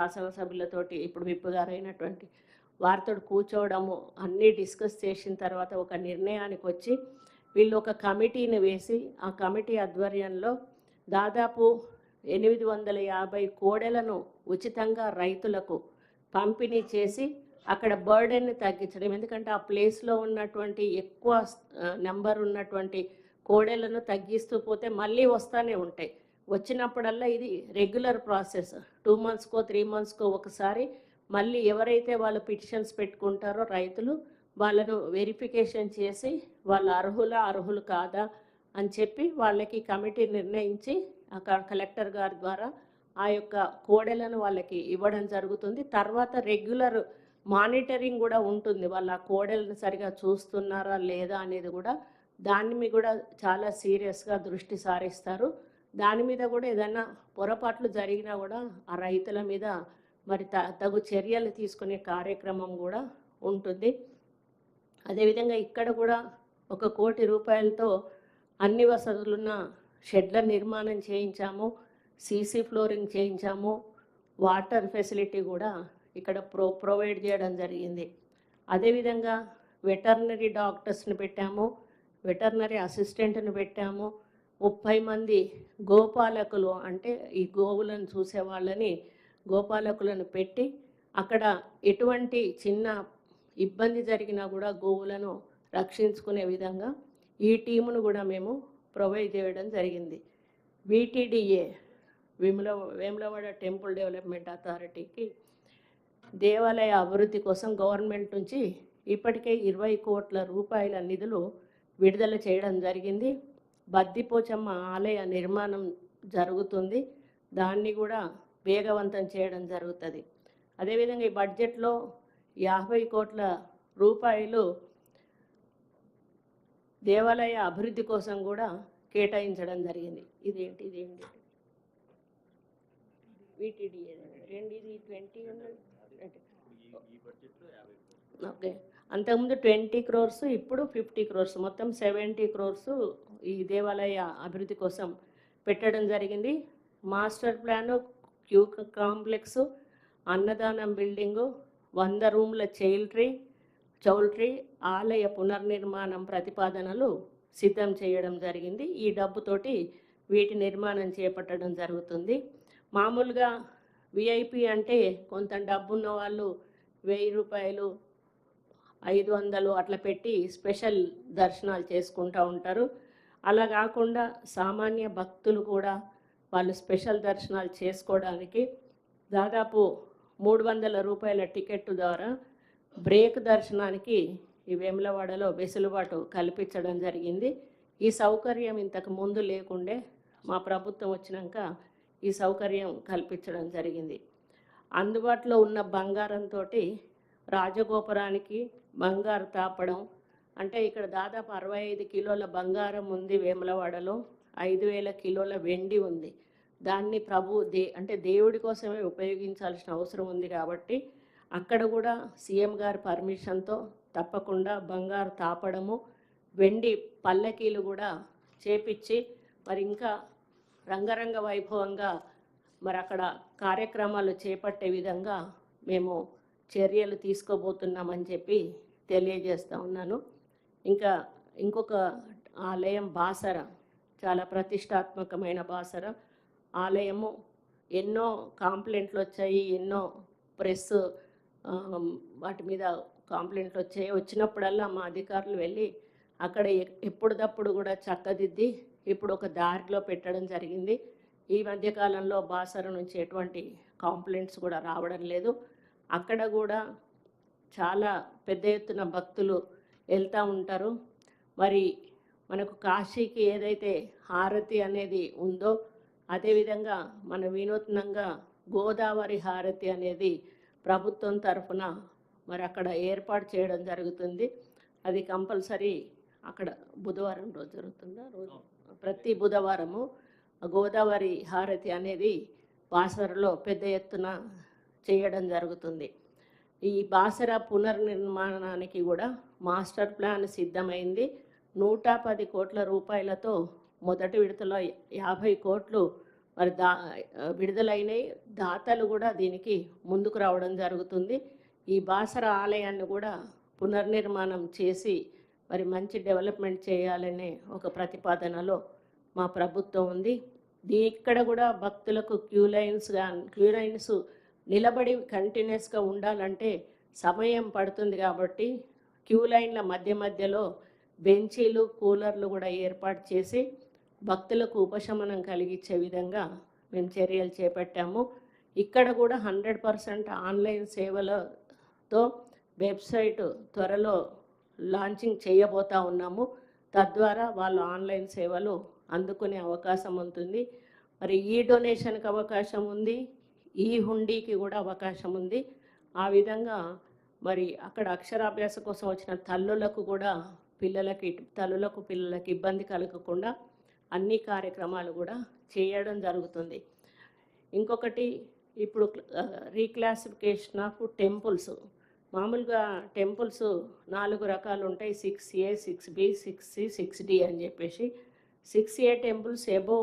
శాసనసభ్యులతోటి ఇప్పుడు విప్ గారైనటువంటి వారితో కూర్చోవడము అన్నీ డిస్కస్ చేసిన తర్వాత ఒక నిర్ణయానికి వచ్చి వీళ్ళు ఒక కమిటీని వేసి ఆ కమిటీ ఆధ్వర్యంలో దాదాపు 850 కోడెలను ఉచితంగా రైతులకు పంపిణీ చేసి అక్కడ బర్డెన్ని తగ్గించడం. ఎందుకంటే ఆ ప్లేస్లో ఉన్నటువంటి ఎక్కువ నెంబర్ ఉన్నటువంటి కోడెలను తగ్గిస్తూ పోతే మళ్ళీ వస్తూనే ఉంటాయి. వచ్చినప్పుడల్లా ఇది రెగ్యులర్ ప్రాసెస్. 2 మంత్స్కో 3 మంత్స్కో ఒకసారి మళ్ళీ ఎవరైతే వాళ్ళు పిటిషన్స్ పెట్టుకుంటారో రైతులు వాళ్ళను వెరిఫికేషన్ చేసి వాళ్ళు అర్హులు కాదా అని చెప్పి వాళ్ళకి కమిటీ నిర్ణయించి కలెక్టర్ గారి ద్వారా ఆ యొక్క కోడెలను వాళ్ళకి ఇవ్వడం జరుగుతుంది. తర్వాత రెగ్యులర్ మానిటరింగ్ కూడా ఉంటుంది. వాళ్ళు ఆ కోడెలను సరిగా చూస్తున్నారా లేదా అనేది కూడా దాని మీద కూడా చాలా సీరియస్గా దృష్టి సారిస్తారు. దాని మీద కూడా ఏదైనా పొరపాట్లు జరిగినా కూడా ఆ రైతుల మీద మరి తగు చర్యలు తీసుకునే కార్యక్రమం కూడా ఉంటుంది. అదేవిధంగా ఇక్కడ కూడా 1 కోటి రూపాయలతో అన్ని వసతులున్న షెడ్ల నిర్మాణం చేయించాము, సీసీ ఫ్లోరింగ్ చేయించాము, వాటర్ ఫెసిలిటీ కూడా ఇక్కడ ప్రొవైడ్ చేయడం జరిగింది. అదేవిధంగా వెటర్నరీ డాక్టర్స్ని పెట్టాము, వెటర్నరీ అసిస్టెంట్ని పెట్టాము, 30 మంది గోపాలకులు అంటే ఈ గోవులను చూసే వాళ్ళని గోపాలకులను పెట్టి అక్కడ ఎటువంటి చిన్న ఇబ్బంది జరిగినా కూడా గోవులను రక్షించుకునే విధంగా ఈ టీమును కూడా మేము ప్రొవైడ్ చేయడం జరిగింది. VTDA వేములవాడ టెంపుల్ డెవలప్మెంట్ అథారిటీకి దేవాలయ అభివృద్ధి కోసం గవర్నమెంట్ నుంచి ఇప్పటికే 20 కోట్ల రూపాయల నిధులు విడుదల చేయడం జరిగింది. బద్దిపోచమ్మ ఆలయ నిర్మాణం జరుగుతుంది. దాన్ని కూడా వేగవంతం చేయడం జరుగుతుంది. అదేవిధంగా ఈ బడ్జెట్లో 50 కోట్ల రూపాయలు దేవాలయ అభివృద్ధి కోసం కూడా కేటాయించడం జరిగింది. ఇదేంటి VTDA ఇది 20 ఓకే. అంతకుముందు 20 crores, ఇప్పుడు 50 crores, మొత్తం 70 crores ఈ దేవాలయ అభివృద్ధి కోసం పెట్టడం జరిగింది. మాస్టర్ ప్లాను, క్యూ కాంప్లెక్స్, అన్నదానం బిల్డింగు, 100 రూమ్ల చౌల్ట్రీ ఆలయ పునర్నిర్మాణం ప్రతిపాదనలు సిద్ధం చేయడం జరిగింది. ఈ డబ్బుతోటి వీటి నిర్మాణం చేపట్టడం జరుగుతుంది. మామూలుగా VIP అంటే కొంత డబ్బున్న వాళ్ళు 1000 రూపాయలు 500 అట్లా పెట్టి స్పెషల్ దర్శనాలు చేసుకుంటూ ఉంటారు. అలా కాకుండా సామాన్య భక్తులు కూడా వాళ్ళు స్పెషల్ దర్శనాలు చేసుకోవడానికి దాదాపు 300 రూపాయల టికెట్ ద్వారా బ్రేక్ దర్శనానికి ఈ వేములవాడలో వెసులుబాటు కల్పించడం జరిగింది. ఈ సౌకర్యం ఇంతకు ముందు లేకుండే మా ప్రభుత్వం వచ్చినాక ఈ సౌకర్యం కల్పించడం జరిగింది. అందుబాటులో ఉన్న బంగారంతో రాజగోపురానికి బంగారు తాపడం అంటే ఇక్కడ దాదాపు 65 కిలోల బంగారం ఉంది వేములవాడలో, 5000 కిలోల వెండి ఉంది. దాన్ని అంటే దేవుడి కోసమే ఉపయోగించాల్సిన అవసరం ఉంది కాబట్టి అక్కడ కూడా సీఎం గారి పర్మిషన్తో తప్పకుండా బంగారు తాపడము, వెండి పల్లకీలు కూడా చేపించి మరి ఇంకా రంగరంగ వైభవంగా మరి అక్కడ కార్యక్రమాలు చేపట్టే విధంగా మేము చర్యలు తీసుకోబోతున్నామని చెప్పి తెలియజేస్తూ ఉన్నాను. ఇంకొక ఆలయం బాసర, చాలా ప్రతిష్టాత్మకమైన బాసర ఆలయము. ఎన్నో కంప్లైంట్లు వచ్చాయి, ఎన్నో ప్రెస్ వాటి మీద కంప్లైంట్లు వచ్చాయి. వచ్చినప్పుడల్లా మా అధికారులు వెళ్ళి అక్కడ ఎప్పుడప్పుడు కూడా చక్కదిద్ది ఇప్పుడు ఒక దారిలో పెట్టడం జరిగింది. ఈ మధ్యకాలంలో బాసర నుంచి ఎటువంటి కంప్లైంట్స్ కూడా రావడం లేదు. అక్కడ కూడా చాలా పెద్ద ఎత్తున భక్తులు వెళ్తూ ఉంటారు. మరి మనకు కాశీకి ఏదైతే హారతి అనేది ఉందో అదేవిధంగా మన వినూత్నంగా గోదావరి హారతి అనేది ప్రభుత్వం తరఫున మరి అక్కడ ఏర్పాటు చేయడం జరుగుతుంది. అది కంపల్సరీ అక్కడ బుధవారం రోజు జరుగుతుందా, ప్రతి బుధవారము గోదావరి హారతి అనేది బాసరలో పెద్ద ఎత్తున చేయడం జరుగుతుంది. ఈ బాసర పునర్నిర్మాణానికి కూడా మాస్టర్ ప్లాన్ సిద్ధమైంది. 110 కోట్ల రూపాయలతో మొదటి విడతలో 50 కోట్లు మరి విడుదలైనవి. దాతలు కూడా దీనికి ముందుకు రావడం జరుగుతుంది. ఈ బాసర ఆలయాన్ని కూడా పునర్నిర్మాణం చేసి మరి మంచి డెవలప్మెంట్ చేయాలనే ఒక ప్రతిపాదనలో మా ప్రభుత్వం ఉంది. ఇక్కడ కూడా భక్తులకు క్యూ లైన్స్ నిలబడి కంటిన్యూస్గా ఉండాలంటే సమయం పడుతుంది కాబట్టి క్యూ లైన్ల మధ్యలో బెంచీలు, కూలర్లు కూడా ఏర్పాటు చేసి భక్తులకు ఉపశమనం కలిగించే విధంగా మేము చర్యలు చేపట్టాము. ఇక్కడ కూడా 100% ఆన్లైన్ సేవలతో వెబ్సైట్ త్వరలో లాంచింగ్ చేయబోతా ఉన్నాము. తద్వారా వాళ్ళు ఆన్లైన్ సేవలు అందుకునే అవకాశం ఉంటుంది. మరి ఈ డొనేషన్కి అవకాశం ఉంది, ఈ హుండీకి కూడా అవకాశం ఉంది. ఆ విధంగా మరి అక్కడ అక్షరాభ్యాస కోసం వచ్చిన తల్లులకు కూడా పిల్లలకి ఇబ్బంది కలగకుండా అన్ని కార్యక్రమాలు కూడా చేయడం జరుగుతుంది. ఇంకొకటి, ఇప్పుడు రీక్లాసిఫికేషన్ ఆఫ్ టెంపుల్స్. మామూలుగా టెంపుల్స్ 4 రకాలు ఉంటాయి. 6A, 6B, 6C, 6D అని చెప్పేసి. 6A temples above